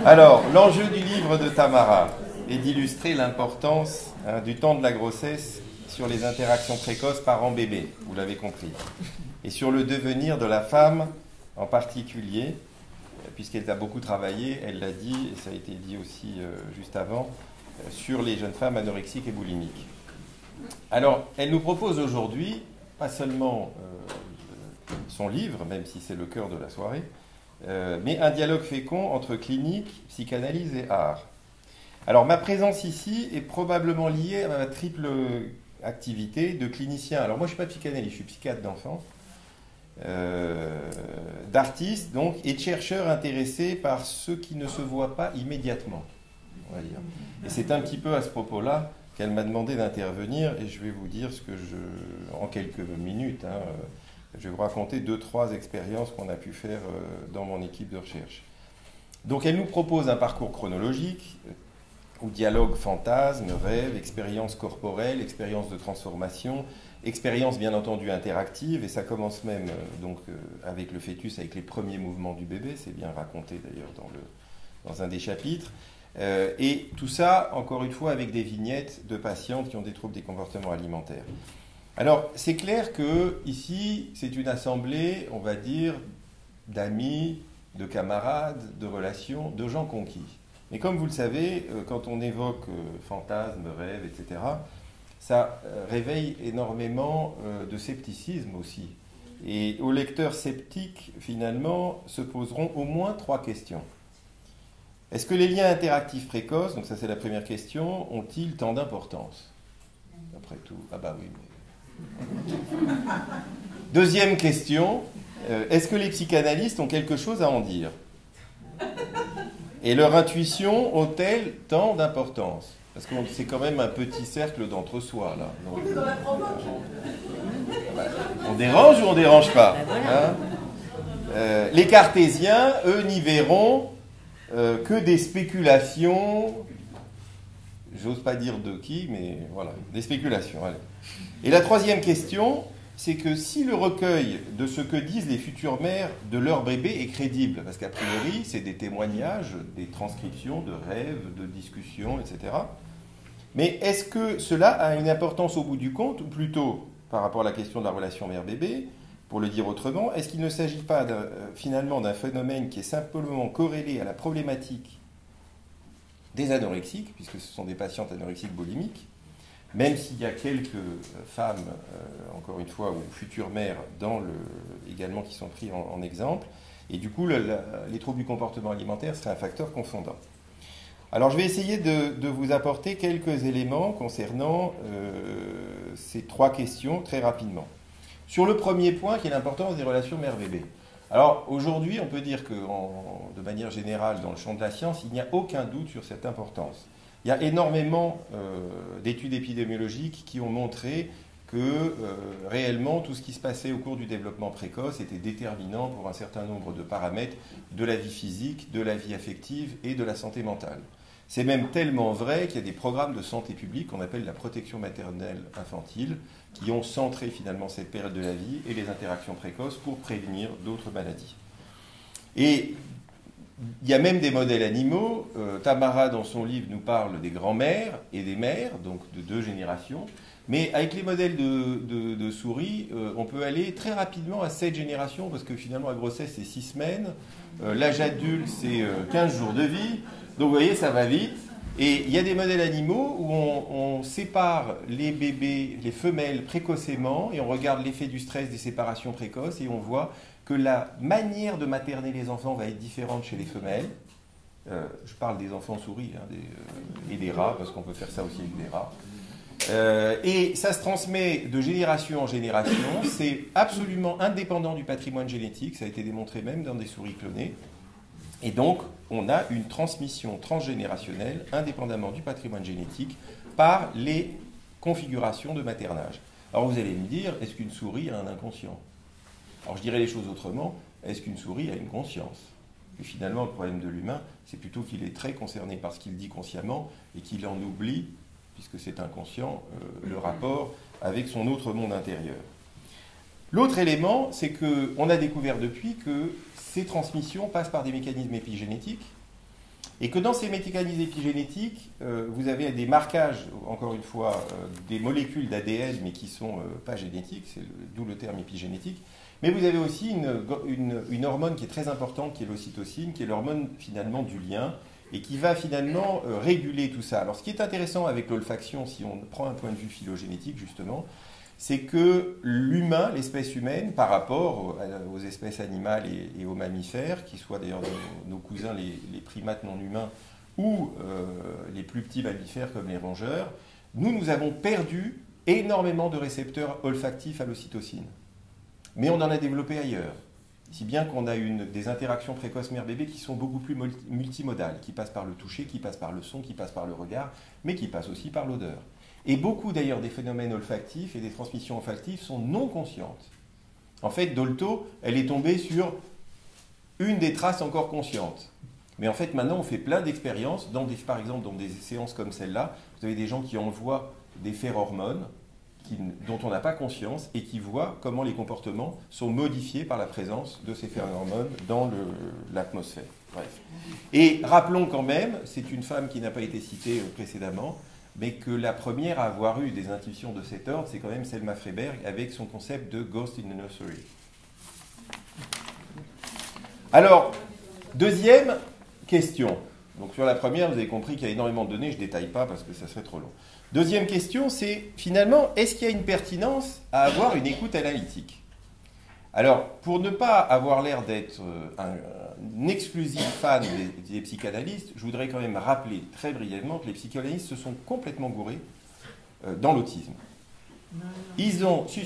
Alors, l'enjeu du livre de Tamara est d'illustrer l'importance du temps de la grossesse sur les interactions précoces parent-bébé, vous l'avez compris, et sur le devenir de la femme en particulier, puisqu'elle a beaucoup travaillé, elle l'a dit, et ça a été dit aussi juste avant, sur les jeunes femmes anorexiques et boulimiques. Alors, elle nous propose aujourd'hui, pas seulement son livre, même si c'est le cœur de la soirée, mais un dialogue fécond entre clinique, psychanalyse et art. Alors, ma présence ici est probablement liée à ma triple activité de clinicien. Alors, moi, je ne suis pas psychanalyste, je suis psychiatre d'enfants, d'artiste, donc, et de chercheur intéressé par ceux qui ne se voient pas immédiatement, on va dire. Et c'est un petit peu à ce propos-là qu'elle m'a demandé d'intervenir, et je vais vous dire ce que en quelques minutes, je vais vous raconter 2-3 expériences qu'on a pu faire dans mon équipe de recherche. Donc elle nous propose un parcours chronologique où dialogue, fantasme, rêve, expérience corporelle, expérience de transformation, expérience bien entendu interactive, et ça commence même avec le fœtus, avec les premiers mouvements du bébé, c'est bien raconté d'ailleurs dans un des chapitres. Et tout ça, encore une fois, avec des vignettes de patientes qui ont des troubles des comportements alimentaires. Alors, c'est clair que ici, c'est une assemblée, on va dire, d'amis, de camarades, de relations, de gens conquis. Mais comme vous le savez, quand on évoque fantasmes, rêves, etc., ça réveille énormément de scepticisme aussi. Et aux lecteurs sceptiques, finalement, se poseront au moins 3 questions. Est-ce que les liens interactifs précoces, donc ça c'est la première question, ont-ils tant d'importance? Après tout, ah bah oui, mais... Deuxième question, est-ce que les psychanalystes ont quelque chose à en dire? Et leurs intuitions ont-elles tant d'importance? Parce que c'est quand même un petit cercle d'entre-soi, là. Donc, on est dans la provoque. On dérange ou on dérange pas, hein? Les cartésiens, eux, n'y verront que des spéculations, j'ose pas dire de qui, mais voilà, des spéculations. Allez. Et la troisième question, c'est que si le recueil de ce que disent les futures mères de leur bébé est crédible, parce qu'a priori, c'est des témoignages, des transcriptions de rêves, de discussions, etc. Mais est-ce que cela a une importance au bout du compte, ou plutôt, par rapport à la question de la relation mère-bébé, pour le dire autrement, est-ce qu'il ne s'agit pas finalement d'un phénomène qui est simplement corrélé à la problématique des anorexiques, puisque ce sont des patientes anorexiques boulimiques, même s'il y a quelques femmes, encore une fois, ou futures mères, également qui sont pris en exemple, et du coup, les troubles du comportement alimentaire seraient un facteur confondant. Alors, je vais essayer de vous apporter quelques éléments concernant ces 3 questions très rapidement. Sur le premier point, qui est l'importance des relations mère-bébé. Alors, aujourd'hui, on peut dire que, de manière générale, dans le champ de la science, il n'y a aucun doute sur cette importance. Il y a énormément d'études épidémiologiques qui ont montré que, réellement, tout ce qui se passait au cours du développement précoce était déterminant pour un certain nombre de paramètres de la vie physique, de la vie affective et de la santé mentale. C'est même tellement vrai qu'il y a des programmes de santé publique qu'on appelle la protection maternelle infantile, qui ont centré finalement cette période de la vie et les interactions précoces pour prévenir d'autres maladies. Et il y a même des modèles animaux. Tamara, dans son livre, nous parle des grands-mères et des mères, donc de 2 générations. Mais avec les modèles de souris, on peut aller très rapidement à 7 générations, parce que finalement, la grossesse, c'est 6 semaines. L'âge adulte, c'est 15 jours de vie. Donc, vous voyez, ça va vite. Et il y a des modèles animaux où on sépare les bébés, les femelles précocement, et on regarde l'effet du stress des séparations précoces, et on voit que la manière de materner les enfants va être différente chez les femelles. Je parle des enfants souris et des rats, parce qu'on peut faire ça aussi avec des rats. Et ça se transmet de génération en génération. C'est absolument indépendant du patrimoine génétique. Ça a été démontré même dans des souris clonées. Et donc, on a une transmission transgénérationnelle, indépendamment du patrimoine génétique, par les configurations de maternage. Alors vous allez me dire, est-ce qu'une souris a un inconscient? Alors je dirais les choses autrement, est-ce qu'une souris a une conscience? Et finalement, le problème de l'humain, c'est plutôt qu'il est très concerné par ce qu'il dit consciemment et qu'il en oublie puisque c'est inconscient, le rapport avec son autre monde intérieur. L'autre élément, c'est qu'on a découvert depuis que ces transmissions passent par des mécanismes épigénétiques, et que dans ces mécanismes épigénétiques, vous avez des marquages, encore une fois, des molécules d'ADN, mais qui ne sont pas génétiques, c'est d'où le terme épigénétique. Mais vous avez aussi une hormone qui est très importante, qui est l'ocytocine, qui est l'hormone finalement du lien, et qui va finalement réguler tout ça. Alors ce qui est intéressant avec l'olfaction, si on prend un point de vue phylogénétique justement, c'est que l'humain, l'espèce humaine, par rapport aux espèces animales et aux mammifères, qui soient d'ailleurs nos cousins les primates non humains ou les plus petits mammifères comme les rongeurs, nous avons perdu énormément de récepteurs olfactifs à l'ocytocine. Mais on en a développé ailleurs. Si bien qu'on a des interactions précoces mère-bébé qui sont beaucoup plus multimodales, qui passent par le toucher, qui passent par le son, qui passent par le regard, mais qui passent aussi par l'odeur. Et beaucoup d'ailleurs des phénomènes olfactifs et des transmissions olfactives sont non conscientes. En fait, Dolto, elle est tombée sur une des traces encore conscientes. Mais en fait, maintenant, on fait plein d'expériences, par exemple dans des séances comme celle-là, vous avez des gens qui envoient des phérormones dont on n'a pas conscience et qui voient comment les comportements sont modifiés par la présence de ces phéromone dans l'atmosphère. Bref. Et rappelons quand même, c'est une femme qui n'a pas été citée précédemment, mais que la première à avoir eu des intuitions de cet ordre, c'est quand même Selma Freyberg avec son concept de Ghost in the Nursery. Alors, deuxième question. Donc sur la première, vous avez compris qu'il y a énormément de données, je ne détaille pas parce que ça serait trop long. Deuxième question, c'est finalement, est-ce qu'il y a une pertinence à avoir une écoute analytique? Alors, pour ne pas avoir l'air d'être un exclusif fan des psychanalystes, je voudrais quand même rappeler très brièvement que les psychanalystes se sont complètement gourés dans l'autisme. Ils ont... Si,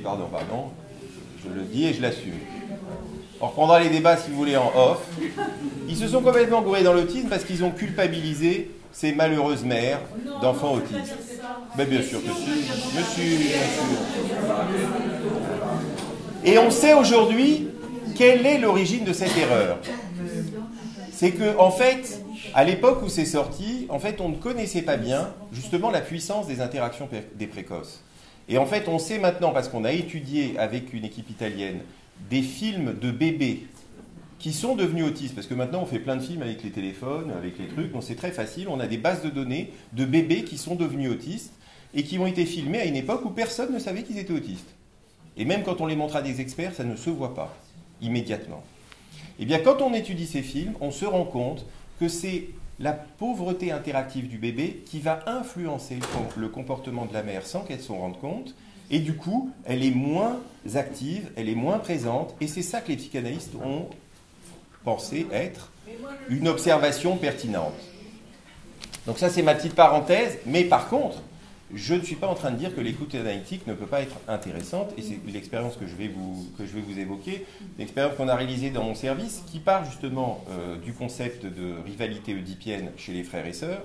pardon, je le dis et je l'assume. On reprendra les débats si vous voulez en off. Ils se sont complètement gourés dans l'autisme parce qu'ils ont culpabilisé ces malheureuses mères d'enfants autistes. Ben bien sûr que si. Monsieur. Et on sait aujourd'hui quelle est l'origine de cette erreur. C'est que, en fait, à l'époque où c'est sorti, en fait, on ne connaissait pas bien, justement, la puissance des interactions des précoces. Et en fait, on sait maintenant, parce qu'on a étudié avec une équipe italienne, des films de bébés qui sont devenus autistes, parce que maintenant on fait plein de films avec les téléphones, avec les trucs, donc c'est très facile, on a des bases de données de bébés qui sont devenus autistes et qui ont été filmés à une époque où personne ne savait qu'ils étaient autistes. Et même quand on les montre à des experts, ça ne se voit pas immédiatement. Et bien quand on étudie ces films, on se rend compte que c'est la pauvreté interactive du bébé qui va influencer le comportement de la mère sans qu'elle s'en rende compte, et du coup, elle est moins active, elle est moins présente, et c'est ça que les psychanalystes ont pensé être une observation pertinente. Donc ça, c'est ma petite parenthèse, mais par contre, je ne suis pas en train de dire que l'écoute analytique ne peut pas être intéressante, et c'est l'expérience que je vais vous évoquer, l'expérience qu'on a réalisée dans mon service, qui part justement du concept de rivalité oedipienne chez les frères et sœurs,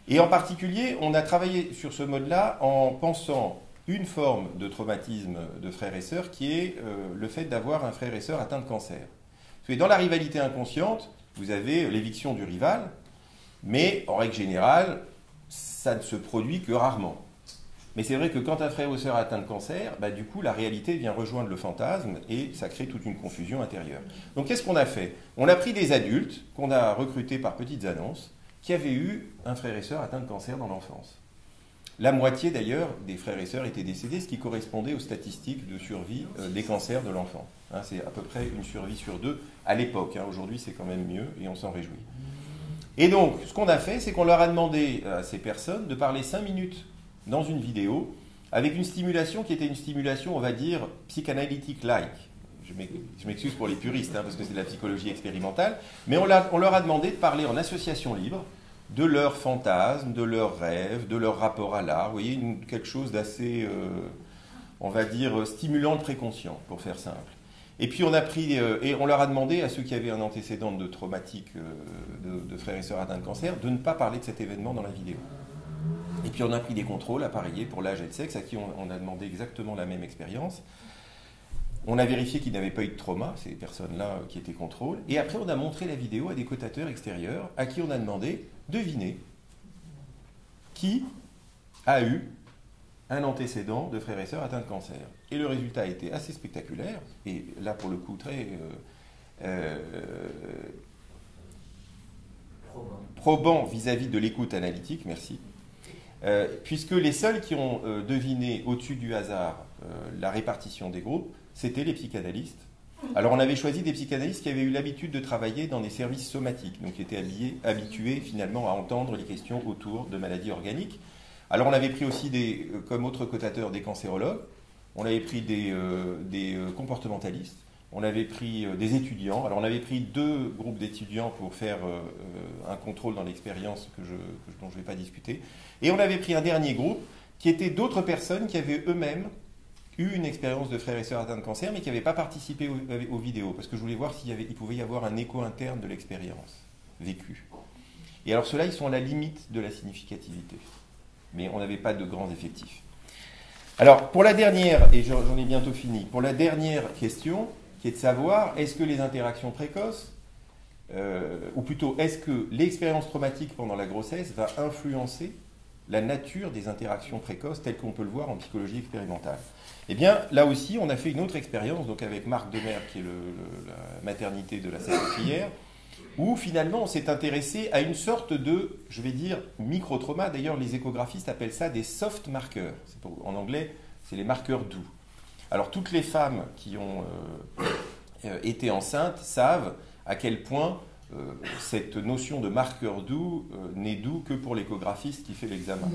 et en particulier, on a travaillé sur ce mode-là en pensant une forme de traumatisme de frères et sœurs qui est le fait d'avoir un frère et sœur atteint de cancer. Parce que dans la rivalité inconsciente, vous avez l'éviction du rival, mais en règle générale, ça ne se produit que rarement. Mais c'est vrai que quand un frère ou sœur atteint de cancer, bah, du coup, la réalité vient rejoindre le fantasme et ça crée toute une confusion intérieure. Donc qu'est-ce qu'on a fait? On a pris des adultes qu'on a recrutés par petites annonces qui avaient eu un frère et sœur atteint de cancer dans l'enfance. La moitié d'ailleurs des frères et sœurs étaient décédés, ce qui correspondait aux statistiques de survie des cancers de l'enfant. Hein, c'est à peu près une survie sur 2 à l'époque. Hein, aujourd'hui, c'est quand même mieux et on s'en réjouit. Et donc, ce qu'on a fait, c'est qu'on leur a demandé à ces personnes de parler 5 minutes dans une vidéo avec une stimulation qui était une stimulation, on va dire, psychanalytique-like. Je m'excuse pour les puristes, hein, parce que c'est de la psychologie expérimentale, mais on leur a demandé de parler en association libre de leurs fantasmes, de leurs rêves, de leur rapport à l'art. Vous voyez, quelque chose d'assez, on va dire, stimulant le préconscient, pour faire simple. Et puis on a pris, et on leur a demandé à ceux qui avaient un antécédent de traumatique de frères et sœurs atteints de cancer de ne pas parler de cet événement dans la vidéo. Et puis on a pris des contrôles appareillés pour l'âge et le sexe, à qui on a demandé exactement la même expérience. On a vérifié qu'ils n'avaient pas eu de trauma, ces personnes-là qui étaient contrôles. Et après, on a montré la vidéo à des cotateurs extérieurs à qui on a demandé, devinez, qui a eu un antécédent de frères et sœurs atteints de cancer. Et le résultat a été assez spectaculaire, et là pour le coup très probant vis-à-vis de l'écoute analytique, merci, puisque les seuls qui ont deviné au-dessus du hasard la répartition des groupes, c'était les psychanalystes. Alors on avait choisi des psychanalystes qui avaient eu l'habitude de travailler dans des services somatiques, donc qui étaient habitués finalement à entendre les questions autour de maladies organiques. Alors on avait pris aussi comme autres cotateurs des cancérologues, on avait pris des comportementalistes, on avait pris des étudiants. Alors on avait pris 2 groupes d'étudiants pour faire un contrôle dans l'expérience dont je ne vais pas discuter. Et on avait pris un dernier groupe qui était d'autres personnes qui avaient eux-mêmes eu une expérience de frères et sœurs atteints de cancer, mais qui n'avaient pas participé aux vidéos, parce que je voulais voir il pouvait y avoir un écho interne de l'expérience vécue. Et alors ceux-là, ils sont à la limite de la significativité. Mais on n'avait pas de grands effectifs. Alors, pour la dernière, et j'en ai bientôt fini, pour la dernière question, qui est de savoir, est-ce que les interactions précoces, ou plutôt, est-ce que l'expérience traumatique pendant la grossesse va influencer la nature des interactions précoces telles qu'on peut le voir en psychologie expérimentale? Eh bien, là aussi, on a fait une autre expérience, donc avec Marc Demer, qui est la maternité de la Salpêtrière, où finalement on s'est intéressé à une sorte de, je vais dire, micro-trauma. D'ailleurs, les échographistes appellent ça des soft markers. En anglais, c'est les marqueurs doux. Alors, toutes les femmes qui ont été enceintes savent à quel point cette notion de marqueur doux n'est doux que pour l'échographiste qui fait l'examen.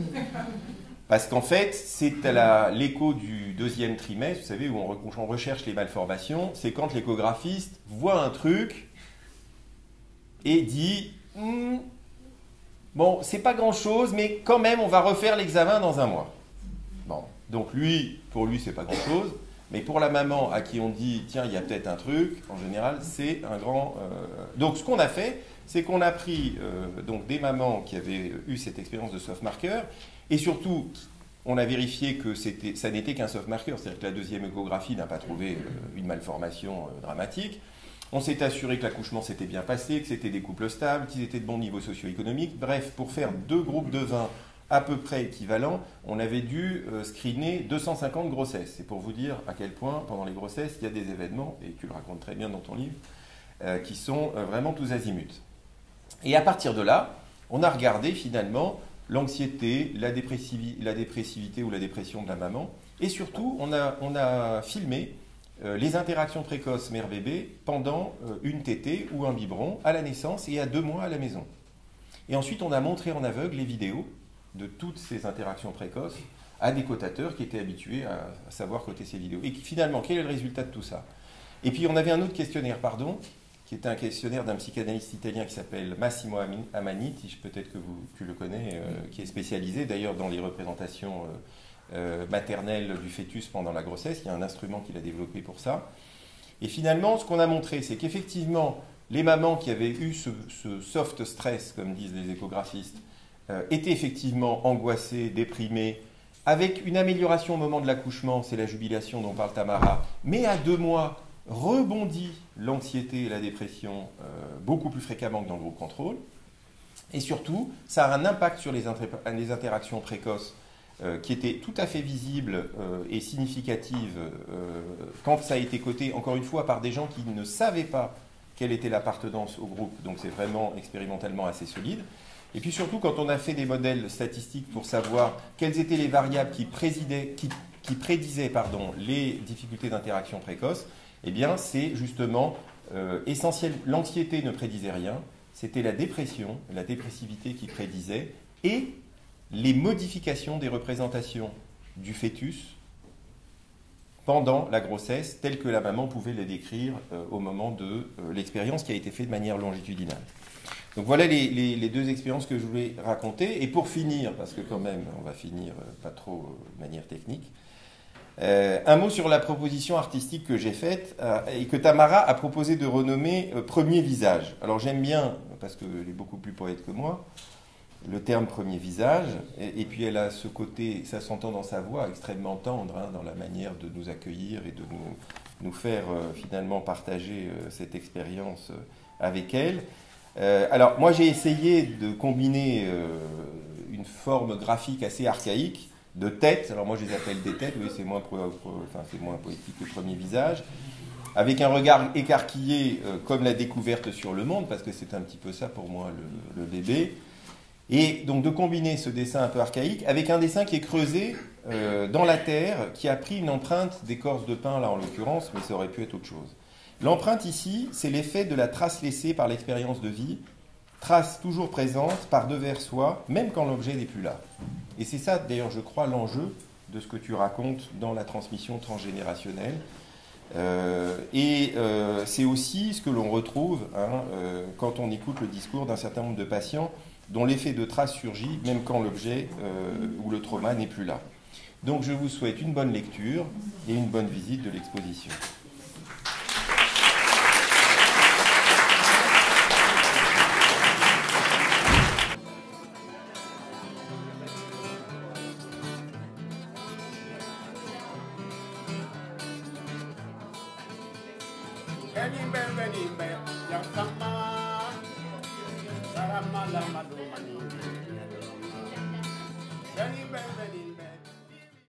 Parce qu'en fait, c'est à l'écho du 2e trimestre, vous savez, où on recherche les malformations, c'est quand l'échographiste voit un truc et dit bon, c'est pas grand-chose, mais quand même, on va refaire l'examen dans un mois. Bon, donc pour lui, c'est pas grand-chose, mais pour la maman à qui on dit tiens, il y a peut-être un truc, en général, c'est un grand. Donc, ce qu'on a fait, c'est qu'on a pris donc des mamans qui avaient eu cette expérience de soft marker, et surtout, on a vérifié que ça n'était qu'un soft marker, c'est-à-dire que la 2e échographie n'a pas trouvé une malformation dramatique. On s'est assuré que l'accouchement s'était bien passé, que c'était des couples stables, qu'ils étaient de bon niveau socio-économique. Bref, pour faire 2 groupes de 20 à peu près équivalents, on avait dû screener 250 grossesses. C'est pour vous dire à quel point, pendant les grossesses, il y a des événements, et tu le racontes très bien dans ton livre, qui sont vraiment tous azimuts. Et à partir de là, on a regardé finalement l'anxiété, la dépressivité ou la dépression de la maman, et surtout, on a filmé les interactions précoces mère-bébé pendant une tétée ou un biberon à la naissance et à 2 mois à la maison. Et ensuite, on a montré en aveugle les vidéos de toutes ces interactions précoces à des cotateurs qui étaient habitués à savoir coter ces vidéos. Et finalement, quel est le résultat de tout ça? Et puis, on avait un autre questionnaire, qui était un questionnaire d'un psychanalyste italien qui s'appelle Massimo Amaniti, peut-être que tu le connais, qui est spécialisé d'ailleurs dans les représentations maternelle du fœtus pendant la grossesse. Il y a un instrument qu'il a développé pour ça. Et finalement, ce qu'on a montré, c'est qu'effectivement, les mamans qui avaient eu ce soft stress, comme disent les échographistes, étaient effectivement angoissées, déprimées, avec une amélioration au moment de l'accouchement, c'est la jubilation dont parle Tamara, mais à 2 mois, rebondit l'anxiété et la dépression beaucoup plus fréquemment que dans le groupe contrôle. Et surtout, ça a un impact sur les interactions précoces qui était tout à fait visible et significative quand ça a été coté, encore une fois, par des gens qui ne savaient pas quelle était l'appartenance au groupe. Donc c'est vraiment expérimentalement assez solide. Et puis surtout, quand on a fait des modèles statistiques pour savoir quelles étaient les variables qui prédisaient les difficultés d'interaction précoce, eh bien c'est justement essentiel. L'anxiété ne prédisait rien, c'était la dépression, la dépressivité qui prédisait, et les modifications des représentations du fœtus pendant la grossesse, telles que la maman pouvait les décrire au moment de l'expérience qui a été faite de manière longitudinale. Donc voilà les 2 expériences que je voulais raconter. Et pour finir, parce que quand même, on va finir pas trop de manière technique, un mot sur la proposition artistique que j'ai faite et que Tamara a proposé de renommer Premier visage. Alors j'aime bien, parce qu'elle est beaucoup plus poète que moi, le terme premier visage, et puis elle a ce côté, ça s'entend dans sa voix, extrêmement tendre, dans la manière de nous accueillir et de nous faire finalement partager cette expérience avec elle. Alors, moi, j'ai essayé de combiner une forme graphique assez archaïque de têtes. Alors, moi, je les appelle des têtes. Oui, c'est moins poétique que le premier visage. Avec un regard écarquillé comme la découverte sur le monde, parce que c'est un petit peu ça pour moi le bébé. Et donc de combiner ce dessin un peu archaïque avec un dessin qui est creusé dans la terre, qui a pris une empreinte d'écorce de pin, là en l'occurrence, mais ça aurait pu être autre chose. L'empreinte ici, c'est l'effet de la trace laissée par l'expérience de vie, trace toujours présente par devers soi, même quand l'objet n'est plus là. Et c'est ça, d'ailleurs, je crois, l'enjeu de ce que tu racontes dans la transmission transgénérationnelle. C'est aussi ce que l'on retrouve quand on écoute le discours d'un certain nombre de patients dont l'effet de trace surgit même quand l'objet ou le trauma n'est plus là. Donc je vous souhaite une bonne lecture et une bonne visite de l'exposition. Venimbe, venimbe, yakama, saramala,